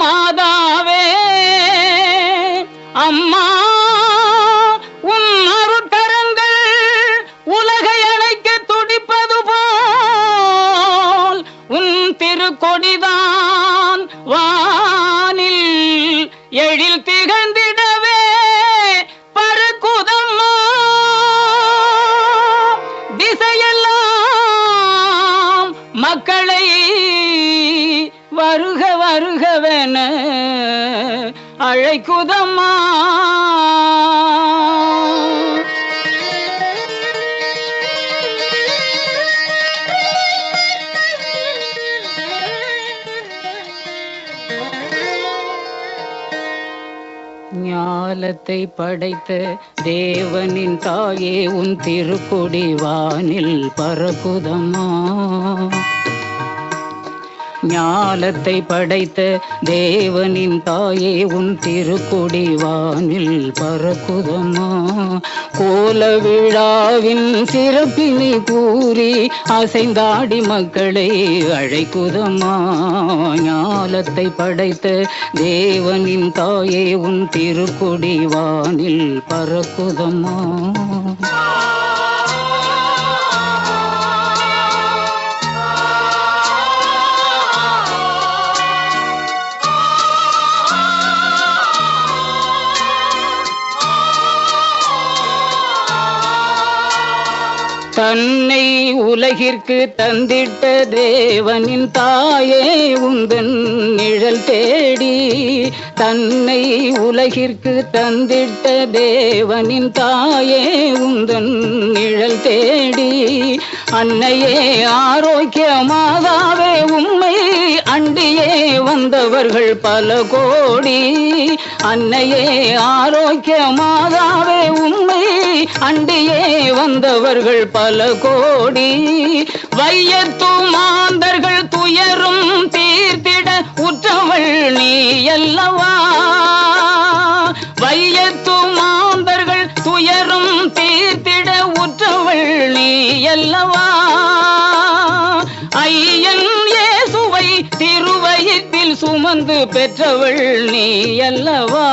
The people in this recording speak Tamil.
மாதாவே அம்மா உன் அருட்கரங்கள் உலகை அழைக்க துடிப்பது போல் உன் திருக்கொடிதான் வானில் எழில் திகழ்ந்திடவே பறக்குதம்மா. திசையெல்லாம் மக்களை வருக வருகவென அழைக்குதம்மா. ஞாலத்தை படைத்த தேவனின் தாயே உன் திருக்கொடி வானில் பறக்குதம்மா. ஞாலத்தை படைத்த தேவனின் தாயே உன் திருக்கொடி வானில் பறக்குதம்மா. கோல விழாவின் சிறப்பினை கூறி அசைந்தாடி மக்களை அழைக்குதம்மா. ஞாலத்தை படைத்த தேவனின் தாயே உன் திருக்கொடி வானில் பறக்குதம்மா. தன்னை உலகிற்கு தந்திட்ட தேவனின் தாயே உந்தன் நிழல் தேடி. தன்னை உலகிற்கு தந்திட்ட தேவனின் தாயே உந்தன் நிழல் தேடி. அன்னையே ஆரோக்கிய மாதாவே உம்மை அண்டியே வந்தவர்கள் பல கோடி. அன்னையே ஆரோக்கிய மாதாவே உம்மை அண்டியே வந்தவர்கள் பல கோடி. வையத்து மாந்தர்கள் துயரும் தீர்த்திட உற்றவள் நீ அல்லவா. வையத்து மாந்தர்கள் துயரும் தீர்த்திட உற்றவள் நீ அல்லவா. ஐயன் இயேசுவை திருவயிற்றில் சுமந்து பெற்றவள் நீ அல்லவா.